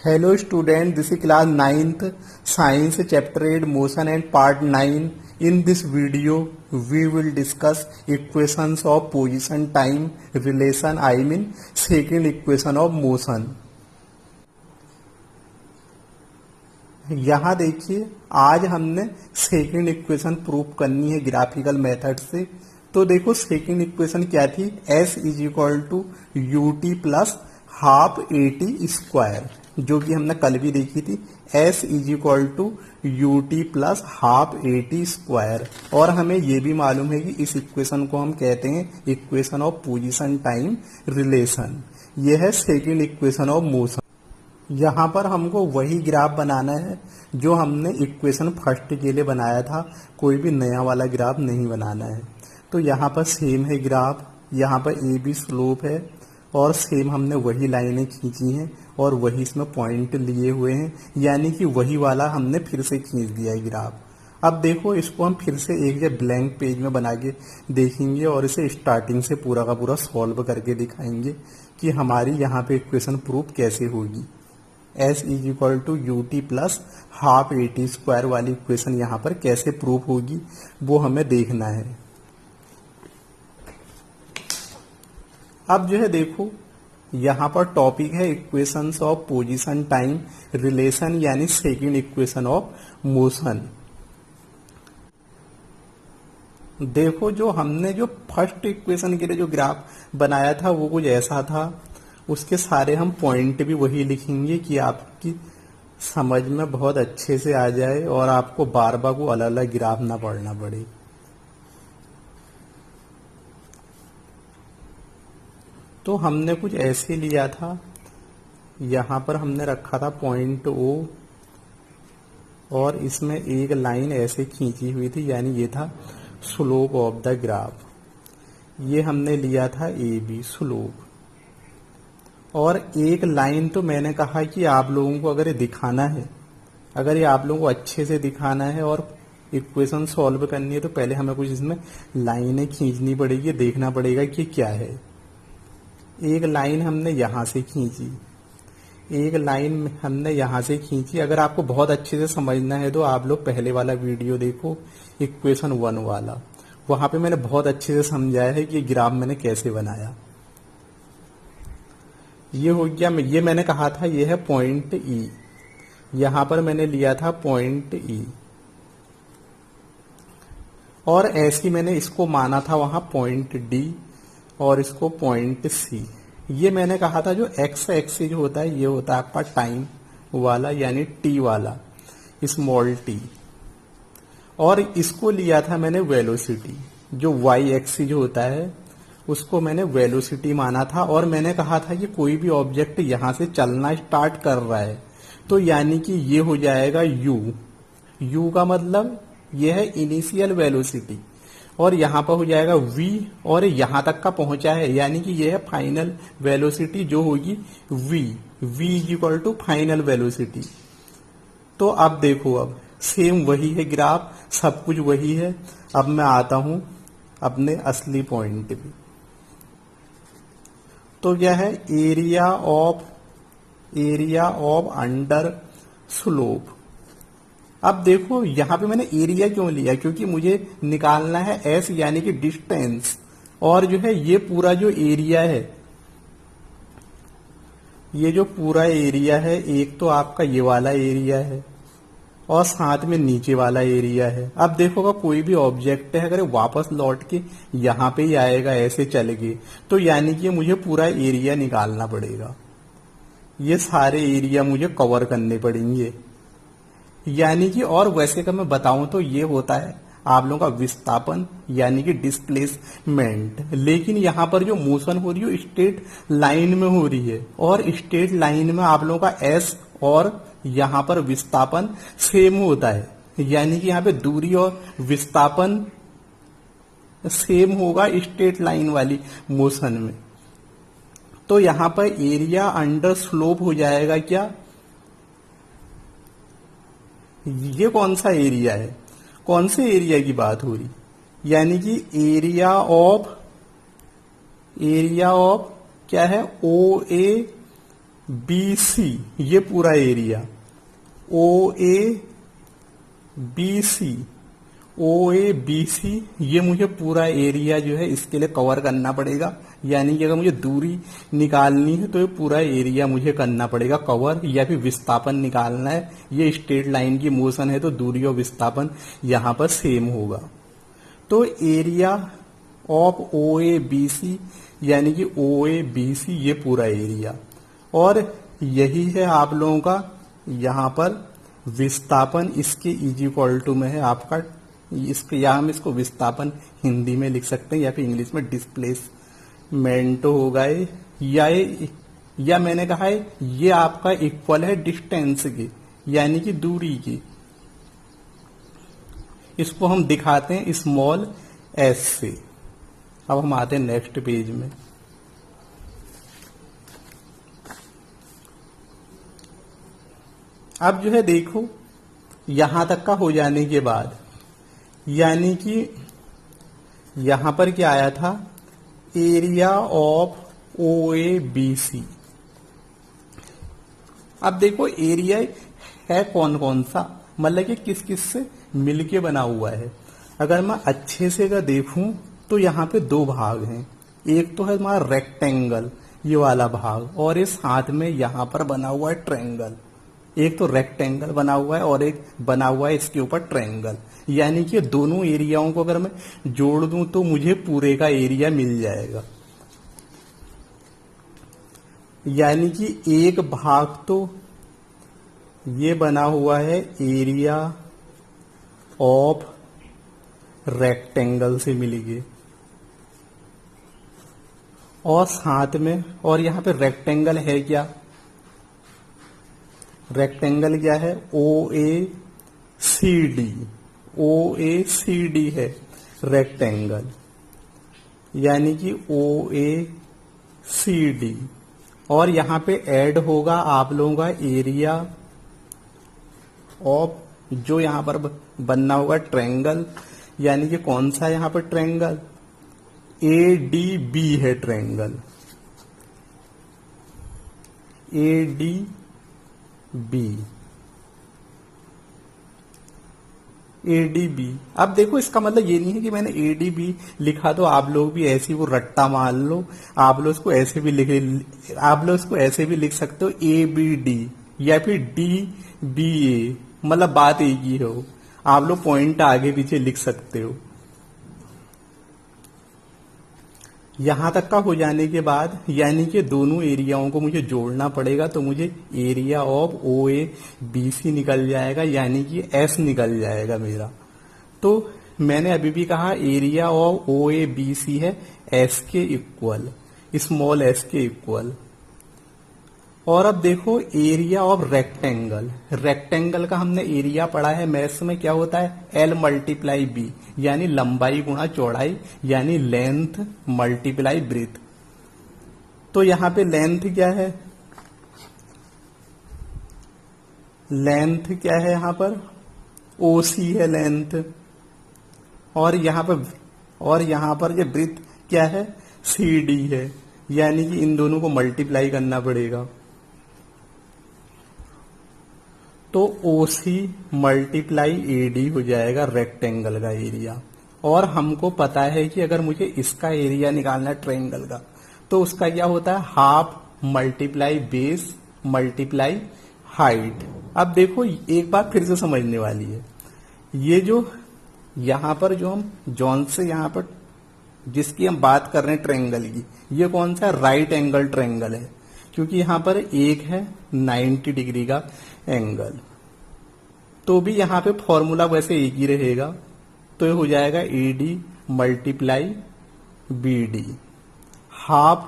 Hello student, this is class 9th science chapter 8 motion and part 9. In this video we will discuss equations of position time relation, I mean second equation of motion. यहाँ देखिए आज हमने second equation prove करनी है graphical method से। तो देखो second equation क्या थी, s is equal to U T plus half A T square, जो कि हमने कल भी देखी थी। s is equal to U T plus half A T square. और हमें ये भी मालूम है कि इस इक्वेशन को हम कहते हैं equation of position time relation. यह है सेकेंड इक्वेशन ऑफ मोशन। यहाँ पर हमको वही ग्राफ बनाना है जो हमने इक्वेशन फर्स्ट के लिए बनाया था, कोई भी नया वाला ग्राफ नहीं बनाना है। तो यहाँ पर सेम है ग्राफ, यहाँ पर ए बी स्लोप है और सेम हमने वही लाइनें खींची हैं और वही इसमें पॉइंट लिए हुए हैं, यानी कि वही वाला हमने फिर से खींच दिया है ग्राफ। अब देखो इसको हम फिर से एक ब्लैंक पेज में बना के देखेंगे और इसे स्टार्टिंग से पूरा का पूरा सॉल्व करके दिखाएंगे कि हमारी यहाँ पे इक्वेशन प्रूफ कैसे होगी। s is equal to U T plus half A T square वाली इक्वेशन यहाँ पर कैसे प्रूफ होगी वो हमें देखना है। अब जो है देखो यहाँ पर टॉपिक है equations of position time relation, यानी सेकेंड इक्वेशन ऑफ मोशन। देखो जो हमने जो फर्स्ट इक्वेशन के लिए जो ग्राफ बनाया था वो कुछ ऐसा था, उसके सारे हम पॉइंट भी वही लिखेंगे कि आपकी समझ में बहुत अच्छे से आ जाए और आपको बार बार को अलग अलग ग्राफ ना पढ़ना पड़े। तो हमने कुछ ऐसे लिया था, यहाँ पर हमने रखा था पॉइंट ओ और इसमें एक लाइन ऐसे खींची हुई थी, यानी ये था स्लोप ऑफ द ग्राफ। ये हमने लिया था ए बी स्लोप। और एक लाइन तो मैंने कहा कि आप लोगों को अगर ये दिखाना है, अगर ये आप लोगों को अच्छे से दिखाना है और इक्वेशन सॉल्व करनी है तो पहले हमें कुछ इसमें लाइनें खींचनी पड़ेगी, देखना पड़ेगा कि क्या है। एक लाइन हमने यहाँ से खींची, एक लाइन हमने यहाँ से खींची। अगर आपको बहुत अच्छे से समझना है तो आप लोग पहले वाला वीडियो देखो, इक्वेशन 1 वाला, वहां पे मैंने बहुत अच्छे से समझाया है कि ग्राफ मैंने कैसे बनाया। ये हो गया, ये मैंने कहा था ये है पॉइंट ई, यहां पर मैंने लिया था पॉइंट ई और ऐसे मैंने इसको माना था वहां पॉइंट डी और इसको पॉइंट सी। ये मैंने कहा था जो एक्स एक्सिस होता है ये होता है आपका टाइम वाला, यानी टी वाला, स्मॉल टी। और इसको लिया था मैंने वेलोसिटी, जो वाई एक्सिस होता है उसको मैंने वेलोसिटी माना था। और मैंने कहा था कि कोई भी ऑब्जेक्ट यहां से चलना स्टार्ट कर रहा है तो यानी कि ये हो जाएगा u। u का मतलब ये है इनिशियल वेलोसिटी और यहां पर हो जाएगा v, और यहां तक का पहुंचा है यानी कि ये है फाइनल वेलोसिटी जो होगी v। v is equal to final velocity. तो अब देखो, अब सेम वही है ग्राफ, सब कुछ वही है। अब मैं आता हूं अपने असली पॉइंट पे। तो क्या है, एरिया ऑफ अंडर स्लोप। अब देखो यहां पे मैंने एरिया क्यों लिया, क्योंकि मुझे निकालना है एस यानी कि डिस्टेंस। और जो है ये पूरा जो एरिया है, ये जो पूरा एरिया है, एक तो आपका ये वाला एरिया है और साथ में नीचे वाला एरिया है। अब देखोगा कोई भी ऑब्जेक्ट है अगर वापस लौट के यहाँ पे ही आएगा ऐसे चल के, तो यानी कि मुझे पूरा एरिया निकालना पड़ेगा, ये सारे एरिया मुझे कवर करने पड़ेंगे। यानी कि और वैसे का मैं बताऊं तो ये होता है आप लोगों का विस्थापन यानी कि डिस्प्लेसमेंट। लेकिन यहाँ पर जो मोशन हो रही है स्ट्रेट लाइन में हो रही है और स्ट्रेट लाइन में आप लोगों का एस और यहाँ पर विस्थापन सेम होता है, यानी कि यहाँ पे दूरी और विस्थापन सेम होगा स्ट्रेट लाइन वाली मोशन में। तो यहाँ पर एरिया अंडर स्लोप हो जाएगा क्या, ये कौन सा एरिया है, कौन से एरिया की बात हो रही, यानी कि एरिया ऑफ क्या है, ओ ए बी सी ये पूरा area, O A B C, O A B C ये मुझे पूरा एरिया जो है इसके लिए कवर करना पड़ेगा। यानी कि अगर मुझे दूरी निकालनी है तो ये पूरा एरिया मुझे करना पड़ेगा कवर, या फिर विस्थापन निकालना है। ये स्ट्रेट लाइन की मोशन है तो दूरी और विस्थापन यहां पर सेम होगा। तो area of O A B C यानी कि ओ ए बी सी ये पूरा एरिया, और यही है आप लोगों का यहां पर विस्थापन, इसके इज इक्वल टू में है आपका इसके, या हम इसको विस्थापन हिंदी में लिख सकते हैं या फिर इंग्लिश में डिस्प्लेसमेंट होगा या मैंने कहा है ये आपका इक्वल है डिस्टेंस की यानी कि दूरी की। इसको हम दिखाते हैं स्मॉल एस से। अब हम आते हैं नेक्स्ट पेज में। अब जो है देखो यहां तक का हो जाने के बाद यानी कि यहां पर क्या आया था, area of O A B C. अब देखो एरिया है कौन कौन सा, मतलब कि किस किस से मिलके बना हुआ है। अगर मैं अच्छे से अगर देखूं तो यहाँ पे दो भाग हैं, एक तो है हमारा रेक्टेंगल ये वाला भाग, और इस हाथ में यहां पर बना हुआ है ट्रायंगल। एक तो रेक्टेंगल बना हुआ है और एक बना हुआ है इसके ऊपर ट्रायंगल। यानी कि दोनों एरियाओं को अगर मैं जोड़ दूं तो मुझे पूरे का एरिया मिल जाएगा। यानी कि एक भाग तो ये बना हुआ है एरिया ऑफ रेक्टेंगल से मिलेगी, और साथ में और यहां पे रेक्टेंगल है क्या, रेक्टेंगल क्या है, ओ ए सी डी, ओ ए सी डी है रेक्टेंगल, यानी कि ओ ए सी डी। और यहां पे ऐड होगा आप लोगों का एरिया ऑफ जो यहां पर बनना होगा ट्रायंगल, यानी कि कौन सा यहां पर ट्रायंगल, ए डी बी है triangle, A D B, A D B. अब देखो इसका मतलब ये नहीं है कि मैंने ए डी बी लिखा तो आप लोग भी ऐसी वो रट्टा मान लो, आप लोग इसको ऐसे भी लिख सकते हो ए बी डी या फिर डी बी ए, मतलब बात एक ही हो, आप लोग पॉइंट आगे पीछे लिख सकते हो। यहां तक का हो जाने के बाद यानी कि दोनों एरियाओं को मुझे जोड़ना पड़ेगा, तो मुझे area of O A B C निकल जाएगा, यानी कि एस निकल जाएगा मेरा। तो मैंने अभी भी कहा area of O A B C है एस के इक्वल, स्मॉल एस के इक्वल। और अब देखो एरिया ऑफ रेक्टेंगल, रेक्टेंगल का हमने एरिया पढ़ा है मैथ्स में, क्या होता है एल मल्टीप्लाई बी, यानी लंबाई गुणा चौड़ाई, यानी लेंथ मल्टीप्लाई ब्रेथ। तो यहां पे लेंथ क्या है, लेंथ क्या है यहां पर, ओ सी है लेंथ, और यहां पर ये ब्रेथ क्या है, सी डी है, यानी कि इन दोनों को मल्टीप्लाई करना पड़ेगा। तो ओ सी मल्टीप्लाई ए डी हो जाएगा रेक्टेंगल का एरिया। और हमको पता है कि अगर मुझे इसका एरिया निकालना है ट्रायंगल का, तो उसका क्या होता है, half multiply base multiply height. अब देखो एक बात फिर से समझने वाली है, ये जो यहां पर जो हम जॉन से यहां पर जिसकी हम बात कर रहे हैं ट्रायंगल की, ये कौन सा राइट एंगल ट्रायंगल है, क्योंकि यहां पर एक है 90 डिग्री का एंगल। तो भी यहां पे फॉर्मूला वैसे एक ही रहेगा, तो ये हो जाएगा A D multiply B D, half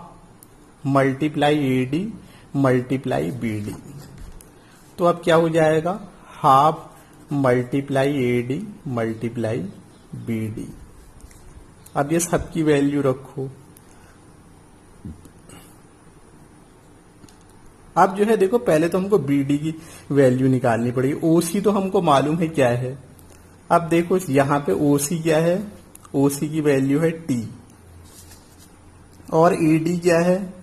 multiply A D multiply B D. तो अब क्या हो जाएगा, half multiply A D multiply B D. अब ये सबकी वैल्यू रखो। अब जो है देखो पहले तो हमको बी डी की वैल्यू निकालनी पड़ेगी, ओ सी तो हमको मालूम है क्या है। अब देखो यहां पे ओ सी क्या है, ओ सी की वैल्यू है टी, और ए डी क्या है,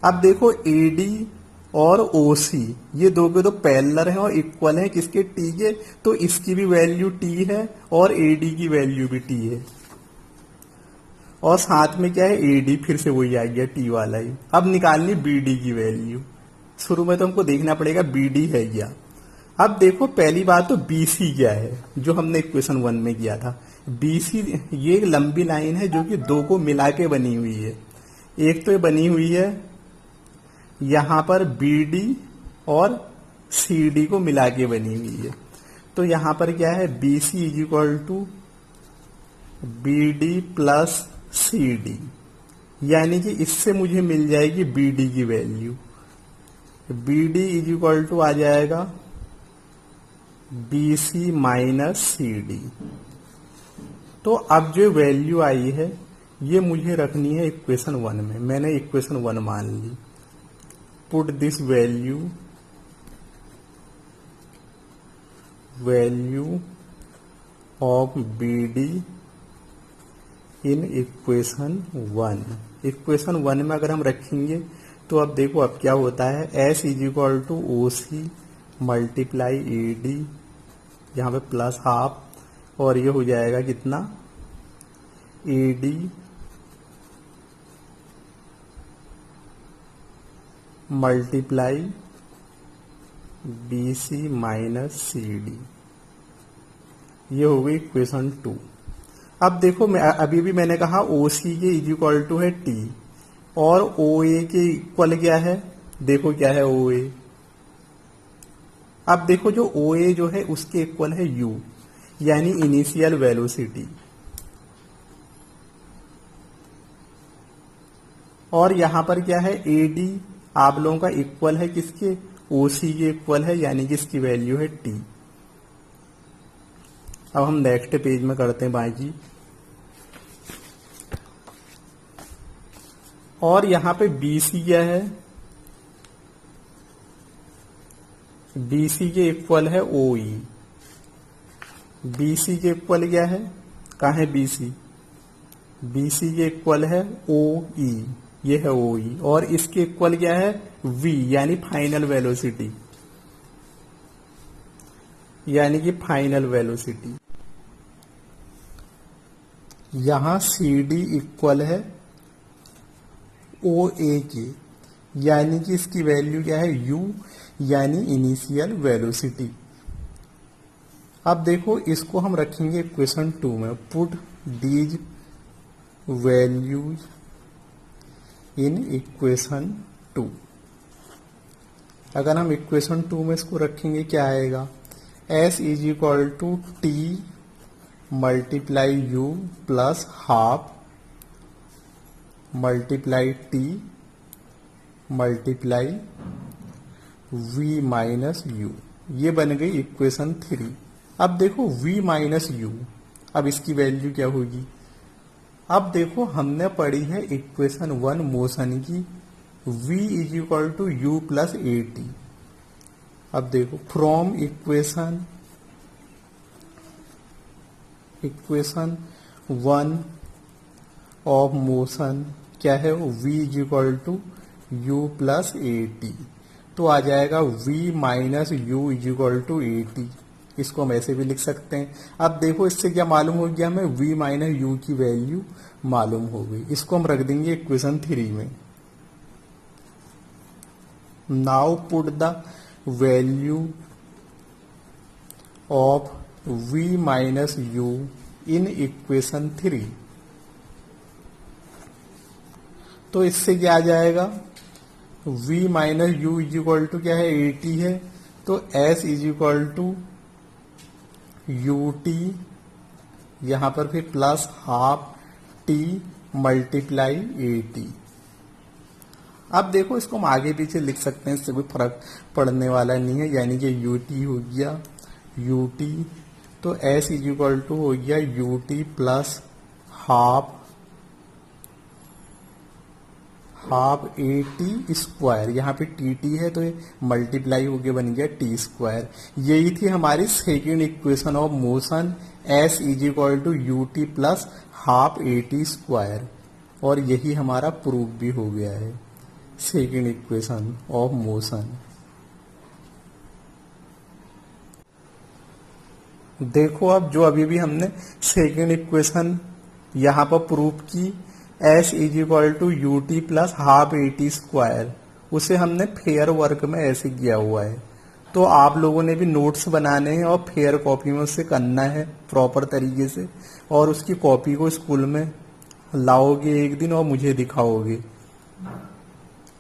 अब देखो एडी और ओसी ये दो के दो पैरेलल हैं और इक्वल हैं किसके, टी के, तो इसकी भी वैल्यू टी है और एडी की वैल्यू भी टी है, और साथ में क्या है एडी, फिर से वही आ गया टी वाला ही। अब निकालनी बीडी की वैल्यू। शुरू में तो हमको देखना पड़ेगा बीडी है क्या। अब देखो पहली बात तो बीसी क्या है, जो हमने इक्वेशन 1 में किया था। बीसी ये एक लंबी लाइन है जो कि दो को मिला के बनी हुई है। एक तो ये बनी हुई है यहां पर बीडी और सीडी को मिला के बनी हुई है, तो यहां पर क्या है BC is equal to BD plus CD, यानी कि इससे मुझे मिल जाएगी बीडी की value. BD is equal to आ जाएगा बीसी माइनस सीडी। तो अब जो वैल्यू आई है ये मुझे रखनी है इक्वेशन 1 में। मैंने इक्वेशन 1 मान ली। Put this value of BD in equation 1। Equation 1 में अगर हम रखेंगे तो अब देखो अब क्या होता है, S is equal to O C multiply A D, यहाँ पे प्लस हाफ, और ये हो जाएगा कितना A D multiply B C minus C D. ये हो गई इक्वेशन 2। अब देखो मैं अभी भी मैंने कहा ओ सी के इज इक्वल टू है टी और ओ ए के इक्वल क्या है, देखो क्या है ओ ए। अब देखो जो ओ ए जो है उसके इक्वल है यू, यानी इनिशियल वेलोसिटी, और यहां पर क्या है ए डी आप लोगों का इक्वल है किसके, ओ सी के इक्वल है, यानी कि इसकी वैल्यू है टी। अब हम नेक्स्ट पेज में करते हैं बाकी, और यहां पे बीसी क्या है, बीसी के इक्वल है ओ ई। बीसी के इक्वल क्या है, कहाँ है बीसी, बीसी के इक्वल है ओ ई, ये है ओ ई, और इसके इक्वल क्या है वी, यानी फाइनल वेलोसिटी, यानी कि फाइनल वेलोसिटी। यहां सी डी इक्वल है ओ ए के, यानी कि इसकी वैल्यू क्या है यू, यानी इनिशियल वेलोसिटी। अब देखो इसको हम रखेंगे इक्वेशन 2 में। Put these values in equation 2। अगर हम इक्वेशन 2 में इसको रखेंगे क्या आएगा, s is equal to t multiply u plus half multiply t multiply v minus u. ये बन गई इक्वेशन 3। अब देखो v माइनस यू, अब इसकी वैल्यू क्या होगी। अब देखो हमने पढ़ी है इक्वेशन 1 मोशन की, v is equal to u plus a t. अब देखो फ्रॉम इक्वेशन 1 ऑफ मोशन क्या है, v is equal to u plus a t, तो आ जाएगा v minus u is equal to a t. इसको हम ऐसे भी लिख सकते हैं। अब देखो इससे क्या मालूम हो गया हमें, v माइनस यू की वैल्यू मालूम हो गई। इसको हम रख देंगे इक्वेशन 3 में। Now put the value of v minus u in equation 3। तो इससे क्या आ जाएगा, v minus u is equal to क्या है 80 है, तो s is equal to you t, यहां पर फिर plus half t multiply a t. अब देखो इसको हम आगे पीछे लिख सकते हैं, इससे कोई फर्क पड़ने वाला नहीं है, यानी कि यू टी हो गया यू टी, तो एस इज इक्वल टू हो गया U T plus half A T square, यहाँ पे टी टी है तो ये मल्टीप्लाई होके बन गया टी स्क्वायर। यही थी हमारी second equation of motion, s is equal to U T plus half A T square, और यही हमारा प्रूफ भी हो गया है। Second equation of motion. देखो अब जो अभी भी हमने सेकेंड इक्वेशन यहां पर प्रूव की, S is equal to U T plus half A T square, उसे हमने फेयर वर्क में ऐसे किया हुआ है। तो आप लोगों ने भी नोट्स बनाने हैं और फेयर कॉपी में उससे करना है प्रॉपर तरीके से, और उसकी कॉपी को स्कूल में लाओगे एक दिन और मुझे दिखाओगे।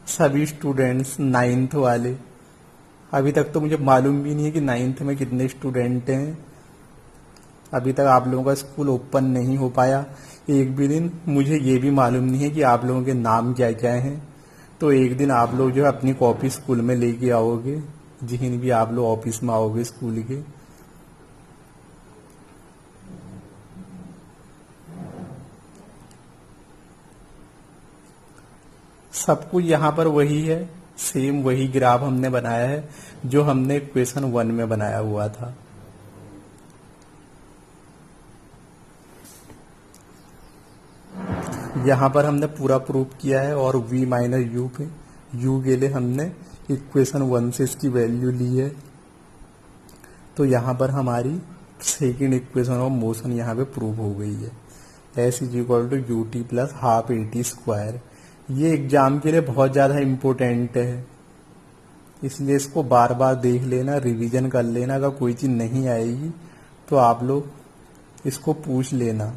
सभी स्टूडेंट्स, 9th वाले, अभी तक तो मुझे मालूम भी नहीं है कि 9th में कितने स्टूडेंट हैं। अभी तक आप लोगों का स्कूल ओपन नहीं हो पाया एक भी दिन। मुझे ये भी मालूम नहीं है कि आप लोगों के नाम क्या क्या हैं। तो एक दिन आप लोग जो है अपनी कॉपी स्कूल में लेके आओगे, जिन भी आप लोग ऑफिस में आओगे स्कूल के। सब कुछ यहाँ पर वही है, सेम वही ग्राफ हमने बनाया है जो हमने इक्वेशन 1 में बनाया हुआ था। यहाँ पर हमने पूरा प्रूफ किया है, और v माइनस यू पे u के लिए हमने इक्वेशन 1 से इसकी वैल्यू ली है। तो यहाँ पर हमारी सेकेंड इक्वेशन ऑफ मोशन यहाँ पे प्रूव हो गई है, S is equal to U T plus half A T square. ये एग्जाम के लिए बहुत ज़्यादा इम्पोर्टेंट है, इसलिए इसको बार बार देख लेना, रिवीजन कर लेना। अगर कोई चीज़ नहीं आएगी तो आप लोग इसको पूछ लेना।